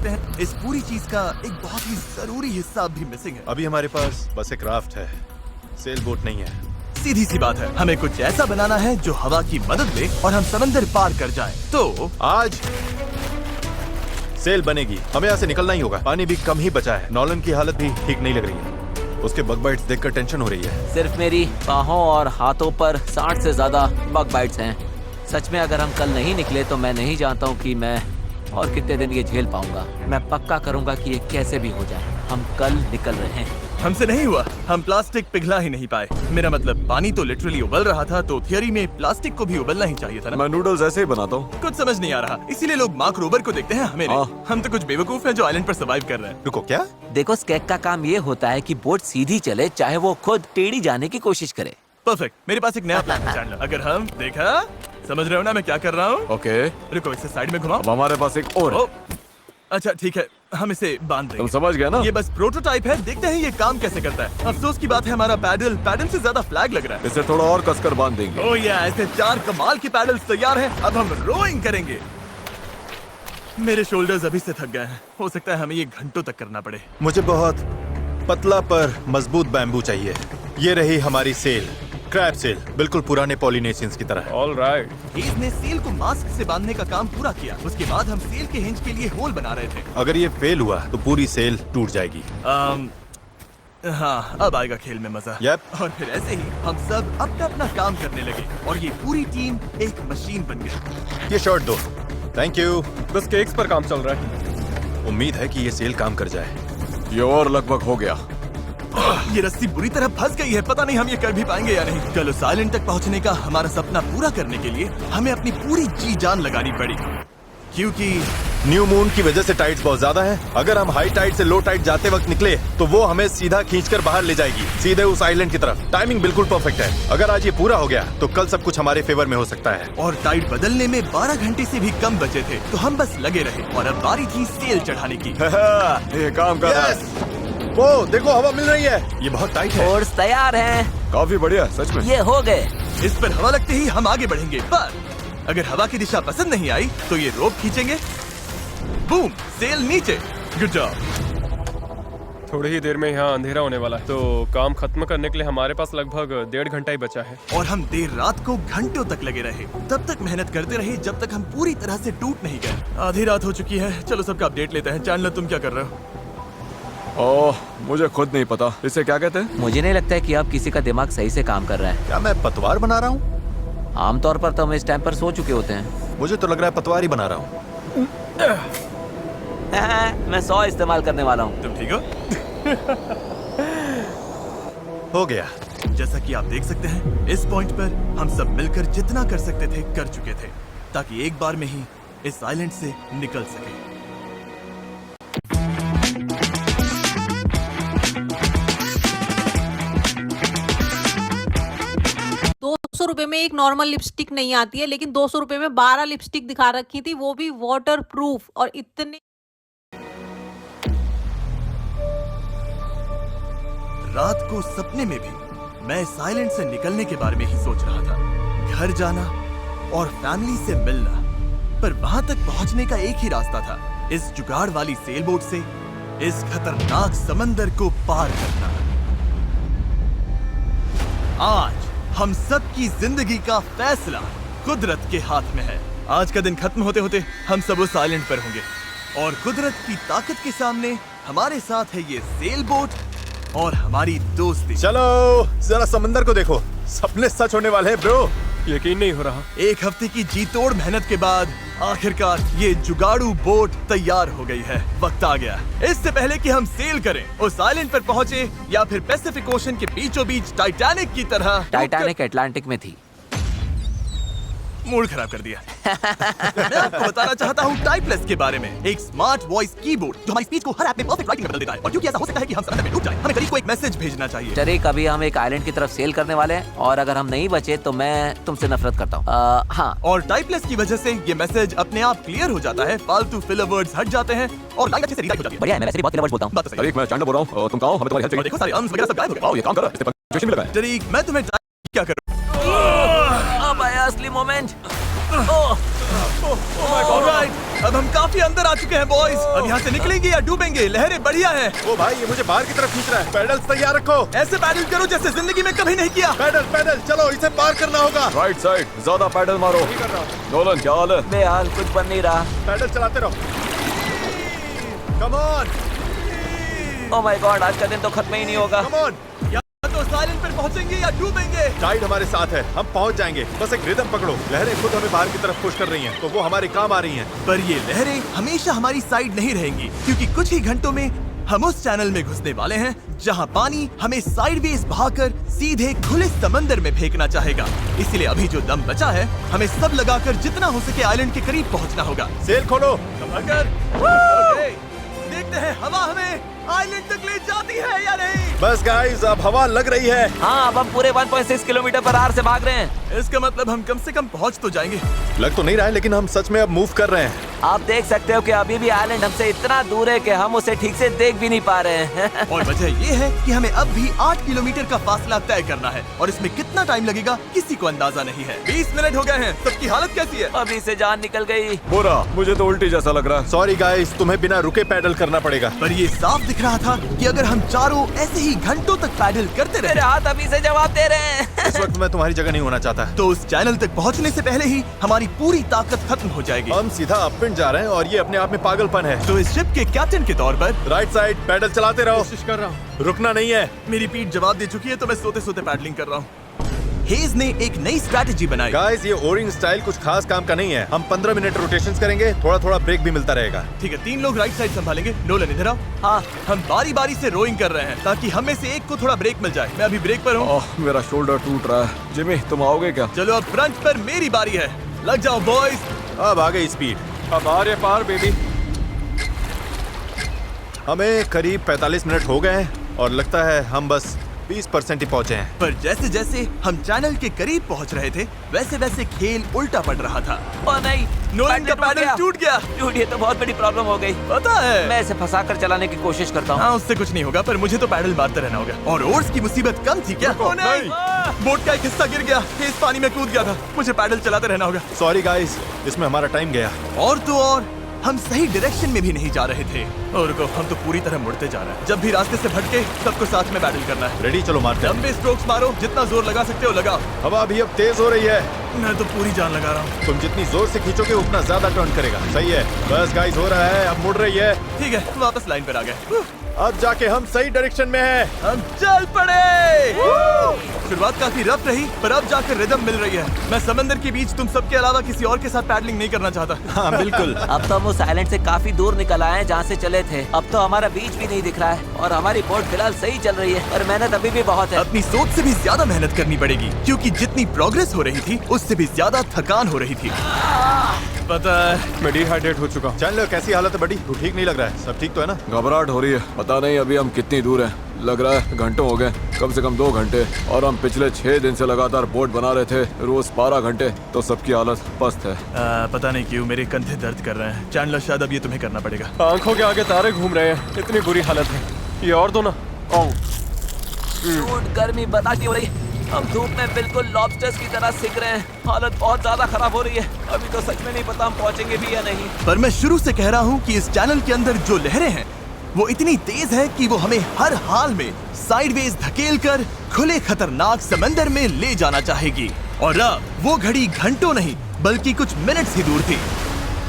देखते हैं इस पूरी चीज का एक बहुत ही जरूरी हिस्सा भी मिसिंग है। अभी हमारे पास बस एक राफ्ट है, सेल बोट नहीं है। सीधी सी बात है, हमें कुछ ऐसा बनाना है जो हवा की मदद ले और हम समंदर पार कर जाएं। तो आज सेल बनेगी, हमें यहाँ से निकलना ही होगा। पानी भी कम ही बचा है, नॉलन की हालत भी ठीक नहीं लग रही है। उसके बग बाइट्स देखकर टेंशन हो रही है। सिर्फ मेरी बाहों और हाथों पर 60 से ज्यादा बग बाइट्स हैं। सच में अगर हम कल नहीं निकले तो मैं नहीं जानता हूँ कि मैं और कितने दिन ये झेल पाऊंगा। मैं पक्का करूंगा कि ये कैसे भी हो जाए। हम कल निकल रहे हैं। हमसे नहीं हुआ, हम प्लास्टिक पिघला ही नहीं पाए। मेरा मतलब पानी तो लिटरली उबल रहा था, तो थियरी में प्लास्टिक को भी उबलना ही चाहिए था ना। मैं नूडल्स ऐसे ही बनाता हूँ। कुछ समझ नहीं आ रहा, इसीलिए लोग मार्क रोबर को देखते हैं, हमें नहीं। हाँ। हम तो कुछ बेवकूफ हैं जो आइलैंड पर सर्वाइव कर रहे हैं। रुको, क्या? देखो, स्केक का काम ये होता है कि बोट सीधी चले, चाहे वो खुद टेढ़ी जाने की कोशिश करे। परफेक्ट, मेरे पास एक नया प्लान है चैंडलर। अगर हम देखा, समझ रहे हो ना मैं क्या कर रहा हूँ? ओके, रुको, इसे साइड में घुमाओ। अब हमारे पास एक और है। ओ, अच्छा ठीक है, हम इसे बांध तुम देंगे। समझ गए ना? ये बस प्रोटोटाइप है, देखते हैं ये काम कैसे करता है। अफसोस की बात है, हमारा पैडल से ज्यादा फ्लैग लग रहा है। इसे थोड़ा और कसकर बांध देंगे। ओह या, ऐसे 4 कमाल के पैडल्स तैयार हैं। अब हम रोइंग करेंगे। मेरे शोल्डर्स अभी से थक गए हैं, हो सकता है हमें ये घंटों तक करना पड़े। मुझे बहुत पतला पर मजबूत बैम्बू चाहिए। ये रही हमारी सेल, क्रैब सेल, बिल्कुल पुराने पॉलिनेशियंस की तरह। All right. हेज ने सेल को मास्क से बांधने का काम पूरा किया। उसके बाद हम सेल के हिंज के लिए होल बना रहे थे। अगर ये फेल हुआ तो पूरी सेल टूट जाएगी। हाँ, अब आएगा खेल में मजा। Yep. और फिर ऐसे ही हम सब अपना अपना काम करने लगे और ये पूरी टीम एक मशीन बन गई। ये शर्ट दो। Thank you. बस केक्स पर काम चल रहा है। उम्मीद है कि ये सेल काम कर जाए। ये और लगभग हो गया। ये रस्सी बुरी तरह फंस गई है, पता नहीं हम ये कर भी पाएंगे या नहीं। कल उस आइलैंड तक पहुंचने का हमारा सपना पूरा करने के लिए हमें अपनी पूरी जी जान लगानी पड़ी, क्योंकि न्यू मून की वजह से टाइड्स बहुत ज्यादा हैं। अगर हम हाई टाइड से लो टाइड जाते वक्त निकले तो वो हमें सीधा खींचकर बाहर ले जाएगी, सीधे उस आइलैंड की तरफ। टाइमिंग बिल्कुल परफेक्ट है। अगर आज ये पूरा हो गया तो कल सब कुछ हमारे फेवर में हो सकता है। और टाइड बदलने में 12 घंटे से भी कम बचे थे, तो हम बस लगे रहे और अब बारी थी सेल चढ़ाने की। ये काम कर रहा है। वो देखो, हवा मिल रही है। ये बहुत टाइट है। फोर्स तैयार हैं। काफी बढ़िया, सच में। ये हो गए। इस पर हवा लगते ही हम आगे बढ़ेंगे, पर अगर हवा की दिशा पसंद नहीं आई तो ये रोप खींचेंगे। बूम, सेल नीचे। Good job. थोड़ी ही देर में यहाँ अंधेरा होने वाला है, तो काम खत्म करने के लिए हमारे पास लगभग 1.5 घंटा ही बचा है। और हम देर रात को घंटों तक लगे रहे, तब तक मेहनत करते रहे जब तक हम पूरी तरह से टूट नहीं गए। आधी रात हो चुकी है, चलो सबका अपडेट लेते हैं। चैंडलर, तुम क्या कर रहे हो? ओह, मुझे खुद नहीं पता इसे क्या कहते हैं। मुझे नहीं लगता है कि अब किसी का दिमाग सही से काम कर रहा है। क्या मैं पतवार बना रहा हूँ? आमतौर पर तो हम इस टाइम पर सो चुके होते हैं। मुझे तो लग रहा है पतवार ही बना रहा हूँ। मैं 100 इस्तेमाल करने वाला हूँ। तुम ठीक हो? हो गया। जैसा कि आप देख सकते हैं, इस पॉइंट पर हम सब मिलकर जितना कर सकते थे कर चुके थे, ताकि एक बार में ही इस आइलैंड से निकल सके। 200 रुपए में एक नॉर्मल लिपस्टिक नहीं आती है, लेकिन 200 रुपए में 12 लिपस्टिक दिखा रखी थी, वो भी वाटर प्रूफ। और इतने रात को सपने में भी मैं इस आइलैंड से निकलने के बारे में ही सोच रहा था। घर जाना और फैमिली से मिलना, पर वहां तक पहुंचने का एक ही रास्ता था, इस जुगाड़ वाली सेल बोट से इस खतरनाक समंदर को पार करना। आज हम सब की जिंदगी का फैसला कुदरत के हाथ में है। आज का दिन खत्म होते होते हम सब उस आइलैंड पर होंगे और कुदरत की ताकत के सामने हमारे साथ है ये सेल बोट और हमारी दोस्ती। चलो जरा समंदर को देखो, सपने सच होने वाले हैं ब्रो। यकीन नहीं हो रहा। एक हफ्ते की जी तोड़ मेहनत के बाद आखिरकार ये जुगाड़ू बोट तैयार हो गई है। वक्त आ गया, इससे पहले कि हम सेल करें, उस आइलैंड पर पहुंचे या फिर पैसिफिक ओशन के बीचों बीच टाइटैनिक की तरह। टाइटैनिक अटलांटिक में थी। मूड खराब कर दिया। मैं आपको बताना चाहता हूँ टाइपलेस के बारे में, एक स्मार्ट वॉइस कीबोर्ड जो हमारी स्पीच को हर ऐप में परफेक्ट राइटिंग में बदल देता है। और क्योंकि ऐसा हो सकता है कि हम समंदर में डूब जाएं, हमें करीब को एक मैसेज भेजना चाहिए। टरीक, अभी हम एक आइलैंड की तरफ सेल करने वाले हैं और अगर हम नहीं बचे तो मैं तुमसे नफरत करता हूँ। हाँ, और टाइपलेस की वजह से ये मैसेज अपने आप क्लियर हो जाता है, फालतू फिलर वर्ड्स हट जाते हैं और लाइन अच्छे से रीडायरेक्ट हो जाती है। बढ़िया है, मैं वैसे भी बहुत वर्ड्स बोलता हूँ। बात तो सही है। तरीक, मैं चैंडलर बोल रहा हूँ। तुम कहो, हमें तुम्हारी हेल्प और चाहिए। देखो सारे अंश वगैरह सब गायब हो गए। वाओ, ये काम कर रहा है। इस पे पंक्चुएशन भी लगा है। टरीक, मैं तुम्हें क्या करूँ? अब आया असली मोमेंट। ऑलराइट, अब हम काफी अंदर आ चुके हैं बॉयज। अब यहाँ से निकलेंगे या डूबेंगे? लहरें बढ़िया है। ओ भाई, ये मुझे बाहर की तरफ खींच रहा है। पैडल्स तैयार रखो। ऐसे पैडल करो जैसे जिंदगी में कभी नहीं किया। पैडल पैडल, चलो इसे पार करना होगा। राइट साइड, ज्यादा पैडल मारो। नोलन क्या हाल है? बेहाल, कुछ बन नहीं रहा। पैडल चलाते रहो। Come on, oh my God, आज का दिन तो खत्म ही नहीं होगा। Come on. या तो साइलेंट पर पहुँचेंगे या डूबेंगे। टाइड हमारे साथ है, हम पहुंच जाएंगे। बस एक रिदम पकड़ो। लहरें खुद हमें बाहर की तरफ पुश कर रही हैं, तो वो हमारे काम आ रही हैं। पर ये लहरें हमेशा हमारी साइड नहीं रहेंगी, क्योंकि कुछ ही घंटों में हम उस चैनल में घुसने वाले हैं जहां पानी हमें साइडवेज बहाकर सीधे खुले समंदर में फेंकना चाहेगा। इसलिए अभी जो दम बचा है, हमें सब लगाकर जितना हो सके आइलैंड के करीब पहुंचना होगा। सेल खोलो। अगर ओके, देखते हैं हवा हमें आइलैंड तक ले जाती है या नहीं। बस गाइस, अब हवा लग रही है। हाँ, अब हम पूरे 1.6 किलोमीटर पर आवर से भाग रहे हैं। इसका मतलब हम कम से कम पहुंच तो जाएंगे। लग तो नहीं रहा है, लेकिन हम सच में अब मूव कर रहे हैं। आप देख सकते हो कि अभी भी आइलैंड हमसे इतना दूर है कि हम उसे ठीक से देख भी नहीं पा रहे हैं। और वजह ये है कि हमें अब भी 8 किलोमीटर का फासला तय करना है, और इसमें कितना टाइम लगेगा किसी को अंदाजा नहीं है। 20 मिनट हो गए हैं। सबकी हालत कैसी है? अभी से जान निकल गई। बुरा, मुझे तो उल्टी जैसा लग रहा है। सॉरी गाइस, तुम्हें बिना रुके पैडल करना पड़ेगा। पर ये साफ दिख रहा था कि अगर हम चारों ऐसे ही घंटों तक पैडल करते मेरे रहे हाथ अभी से जवाब दे रहे हैं। इस वक्त मैं तुम्हारी जगह नहीं होना चाहता। तो उस चैनल तक पहुंचने से पहले ही हमारी पूरी ताकत खत्म हो जाएगी। हम सीधा अपविंड जा रहे हैं, और ये अपने आप में पागलपन है। तो इस शिप के कैप्टन के तौर पर राइट साइड, पैडल चलाते रहो। कोशिश कर रहा हूँ। रुकना नहीं है। मेरी पीठ जवाब दे चुकी है, तो मैं सोते सोते पैडलिंग कर रहा हूँ। हेज ने एक नई स्ट्रैटेजी बनाई। गाइस, ये ओरिंग स्टाइल कुछ खास काम का नहीं है। हम 15 मिनट रोटेशंस करेंगे, थोड़ा थोड़ा ब्रेक भी मिलता रहेगा। ठीक है, 3 लोग राइट साइड संभालेंगे। नोलन इधर आओ। हाँ, हम बारी बारी से रोइंग कर रहे हैं ताकि हम में से एक को थोड़ा ब्रेक मिल जाए। मैं अभी ब्रेक पर हूँ। ओह, मेरा शोल्डर टूट रहा है। जिमी, तुम आओगे क्या? चलो अब फ्रंट पर मेरी बारी है। लग जाओ बॉयज। अब आ गई स्पीड। अब आ रहे पार बेबी। हमें करीब 45 मिनट हो गए हैं, और लगता है हम बस 20% ही पहुंचे हैं। पर जैसे जैसे हम चैनल के करीब पहुंच रहे थे, वैसे वैसे खेल उल्टा पड़ रहा था। ओ नहीं, नोलन का पैडल टूट गया। टूट, ये तो बहुत बड़ी प्रॉब्लम हो गई। पता है, मैं इसे फंसाकर चलाने की कोशिश करता हूँ। हाँ, उससे कुछ नहीं होगा, पर मुझे तो पैडल मारते रहना होगा। और ओर्स की मुसीबत कम थी क्या? ओ नहीं, बोट का एक हिस्सा गिर गया। इस पानी में कूद गया था। मुझे पैडल चलाते रहना होगा। सॉरी गाइस, इसमें हमारा टाइम गया। और तो और हम सही डायरेक्शन में भी नहीं जा रहे थे। और रुको, हम तो पूरी तरह मुड़ते जा रहे हैं। जब भी रास्ते से भटके, सबको साथ में पैडल करना है। रेडी, चलो मारते हैं। लंबे स्ट्रोक्स मारो, जितना जोर लगा सकते हो लगाओ। हवा भी अब तेज हो रही है। मैं तो पूरी जान लगा रहा हूँ। तुम जितनी जोर से खींचोगे, उतना ज्यादा टर्न करेगा। सही है। बस गाइस, हो रहा है, अब मुड़ रही है। ठीक है, वापस लाइन पर आ गए। अब जाके हम सही डायरेक्शन में हैं। हम चल पड़े। शुरुआत काफी रफ रही, पर अब जाकर रिदम मिल रही है। मैं समंदर के बीच तुम सबके अलावा किसी और के साथ पैडलिंग नहीं करना चाहता। हाँ बिल्कुल। अब तो हम उस आइलैंड से काफी दूर निकल आए हैं जहाँ से चले थे। अब तो हमारा बीच भी नहीं दिख रहा है, और हमारी बोट फिलहाल सही चल रही है, पर मेहनत अभी भी बहुत है। अपनी सोच से भी ज्यादा मेहनत करनी पड़ेगी, क्योंकि जितनी प्रोग्रेस हो रही थी, उससे भी ज्यादा थकान हो रही थी। पता है, मैं डिहाइड्रेट हो चुका हूँ। चैनलर, कैसी हालत है बड़ी? तू ठीक नहीं लग रहा है। सब ठीक तो है ना? घबराहट हो रही है। पता नहीं अभी हम कितनी दूर हैं। लग रहा है घंटों हो गए, कम से कम 2 घंटे। और हम पिछले 6 दिन से लगातार बोट बना रहे थे, रोज 12 घंटे। तो सबकी हालत पस्त है। पता नहीं क्यों मेरे कंधे दर्द कर रहे हैं। चैंडलर, शायद अब ये तुम्हें करना पड़ेगा। आंखों के आगे तारे घूम रहे हैं। इतनी बुरी हालत है। ये और दो ना। धूप, गर्मी बर्दाश्त हो रही है। हम धूप में बिल्कुल लॉबस्टर्स की तरह सिक रहे हैं। हालत बहुत ज्यादा खराब हो रही है। अभी तो सच में नहीं पता हम पहुंचेंगे भी या नहीं। पर मैं शुरू से कह रहा हूँ कि इस चैनल के अंदर जो लहरें हैं, वो इतनी तेज है कि वो हमें हर हाल में साइडवेज धकेलकर खुले खतरनाक समंदर में ले जाना चाहेगी। और अब वो घड़ी घंटों नहीं, बल्कि कुछ मिनट्स ही दूर थी।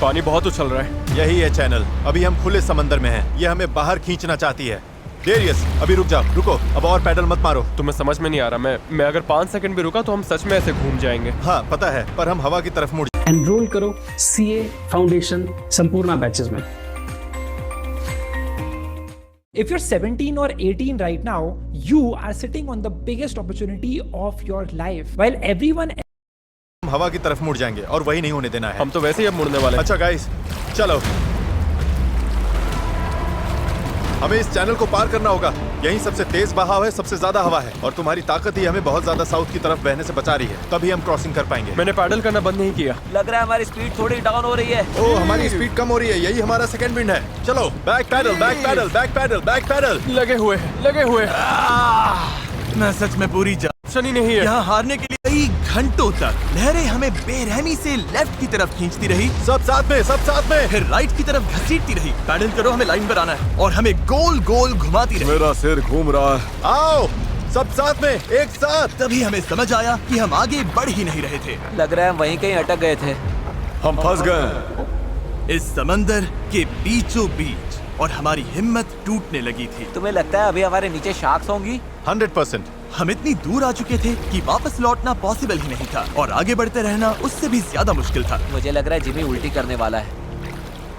पानी बहुत उछल रहा है। यही है चैनल। अभी हम खुले समंदर में हैं। ये हमें बाहर खींचना चाहती है। डेरियस, अभी रुक जाओ। रुको, अब और पैडल मत मारो। तुम्हें समझ में नहीं आ रहा। मैं अगर 5 सेकंड भी रुका तो हम सच में ऐसे घूम जाएंगे। हाँ पता है, पर हम हवा की तरफ मुड़। एनरोल करो सीए फाउंडेशन संपूर्ण बैचेस में। If you're 17 or 18 right now, you are sitting on the biggest opportunity of your life. While everyone हम हवा की तरफ मुड़ जाएंगे, और वही नहीं होने देना है। हम तो वैसे ही अब मुड़ने वाले हैं। अच्छा गाइस, चलो। हमें इस चैनल को पार करना होगा। यही सबसे तेज बहाव है, सबसे ज्यादा हवा है, और तुम्हारी ताकत ही हमें बहुत ज्यादा साउथ की तरफ बहने से बचा रही है। तभी हम क्रॉसिंग कर पाएंगे। मैंने पैडल करना बंद नहीं किया। लग रहा है हमारी स्पीड थोड़ी डाउन हो रही है। ओह, हमारी स्पीड कम हो रही है। यही हमारा सेकंड विंड है। चलो, back paddle, back paddle, back paddle, back paddle. लगे हुए। मैं सच में पूरी ऑप्शन ही नहीं है। यहाँ हारने के लिए कई घंटों तक लहरें हमें बेरहमी से लेफ्ट की तरफ खींचती रही, सब साथ में फिर राइट की तरफ घसीटती रही। पैडल करो, हमें लाइन पर आना है, और हमें गोल गोल घुमाती रही। मेरा सिर घूम रहा है। आओ सब साथ में एक साथ। तभी हमें समझ आया कि हम आगे बढ़ ही नहीं रहे थे। लग रहा है हम वहीं कहीं अटक गए थे। हम फंस गए हैं। इस समंदर के बीचों बीच, और हमारी हिम्मत टूटने लगी थी। तुम्हें लगता है अभी हमारे नीचे शार्क्स होंगी? 100%। हम इतनी दूर आ चुके थे कि वापस लौटना पॉसिबल ही नहीं था, और आगे बढ़ते रहना उससे भी ज्यादा मुश्किल था। मुझे लग रहा है जिमी उल्टी करने वाला है,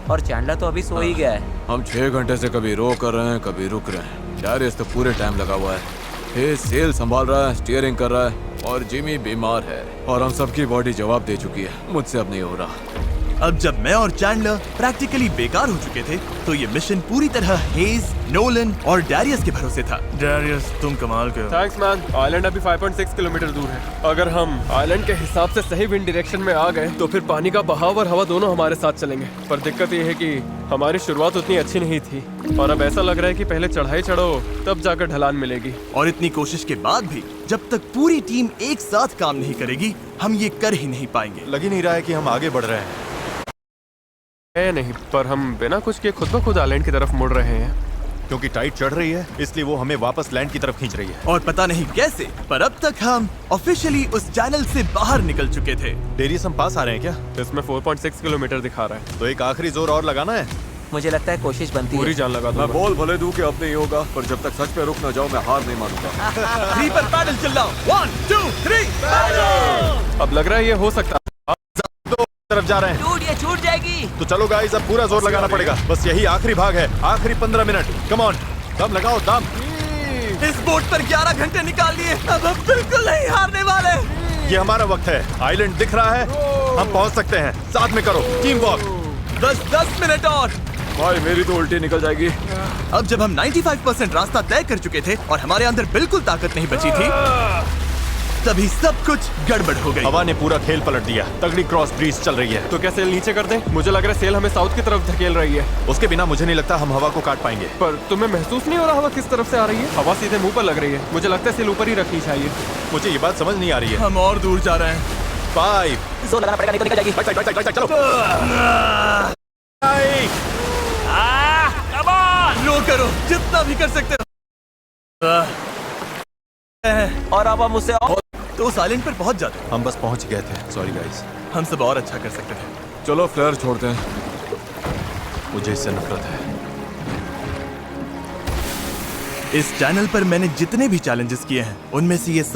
और चैंडलर तो अभी सो ही गया है। हम 6 घंटे से कभी रो कर रहे हैं, कभी रुक रहे हैं। डैरियस तो पूरे टाइम लगा हुआ है। हे सेल संभाल रहा है, स्टीयरिंग कर रहा है, और जिमी बीमार है, और हम सबकी बॉडी जवाब दे चुकी है। मुझसे अब नहीं हो रहा। अब जब मैं और चैंडलर प्रैक्टिकली बेकार हो चुके थे, तो ये मिशन पूरी तरह हेज, नोलन और डैरियस के भरोसे था। डैरियस, तुम कमाल के हो। Thanks man. आइलैंड अभी 5.6 किलोमीटर दूर है। अगर हम आइलैंड के हिसाब से सही विंड डायरेक्शन में आ गए तो फिर पानी का बहाव और हवा दोनों हमारे साथ चलेंगे। पर दिक्कत ये है कि हमारी शुरुआत उतनी अच्छी नहीं थी, और अब ऐसा लग रहा है कि पहले चढ़ाई चढ़ो तब जाकर ढलान मिलेगी। और इतनी कोशिश के बाद भी जब तक पूरी टीम एक साथ काम नहीं करेगी, हम ये कर ही नहीं पाएंगे। लग ही नहीं रहा है कि हम आगे बढ़ रहे हैं। है नहीं, पर हम बिना कुछ किए खुद ब खुद आइलैंड की तरफ मुड़ रहे हैं। क्योंकि टाइड चढ़ रही है, इसलिए वो हमें वापस लैंड की तरफ खींच रही है। और पता नहीं कैसे, पर अब तक हम ऑफिशियली उस चैनल से बाहर निकल चुके थे। डेरियस हम पास आ रहे हैं क्या? इसमें 4.6 किलोमीटर दिखा रहा है। तो एक आखिरी जोर और लगाना है। मुझे लगता है कोशिश बनती पूरी है। जान लगा मैं दूंगा। बोल भले दूं कि अब नहीं होगा, पर जब तक सच पे रुक न जाओ मैं हार नहीं मानूंगा। 3 पर पैडल चिल्लाओ। 1 2 3 अब लग रहा है ये हो सकता है। तरफ जा रहे हैं, टूट, ये छूट जाएगी। तो चलो गाइस, अब पूरा जोर लगाना पड़ेगा। बस यही आखिरी भाग है, आखिरी 15 मिनट। कम ऑन, दम लगाओ, दम। इस बोट पर 11 घंटे निकाल लिए, अब हम बिल्कुल नहीं हारने वाले। ये हमारा वक्त है। आइलैंड दिख रहा है, हम पहुंच सकते हैं। साथ में करो, टीम वर्क। बस 10 मिनट और। भाई मेरी तो उल्टी निकल जाएगी। अब जब हम 95% रास्ता तय कर चुके थे और हमारे अंदर बिल्कुल ताकत नहीं बची थी, तभी सब कुछ गड़बड़ हो गई। हवा ने पूरा खेल पलट दिया। तगड़ी क्रॉस ब्रीज चल रही है। तो क्या सेल नीचे कर दें? मुझे लग रहा है सेल हमें साउथ की तरफ धकेल रही है। उसके बिना मुझे नहीं लगता हम हवा को काट पाएंगे। पर तुम्हें महसूस नहीं हो रहा हवा किस तरफ से आ रही है? हवा सीधे मुंह पर लग रही है। मुझे लगता है सेल ऊपर ही रखनी चाहिए। मुझे ये बात समझ नहीं आ रही है। हम और दूर जा रहे हैं। 5 जोर लगाना पड़ेगा, नहीं तो निकल जाएगी। चलो। रो करो, जितना भी कर सकते हो। और अब हम उससे और तो उस आइलैंड पर पहुंच जाते। हम बस पहुंच गए थे। Sorry guys. हम सब और अच्छा कर सकते थे। चलो फ्लेयर छोड़ते हैं। मुझे इससे नफरत है। इस चैनल पर मैंने जितने भी चैलेंजेस किए हैं, उनमें से ये सब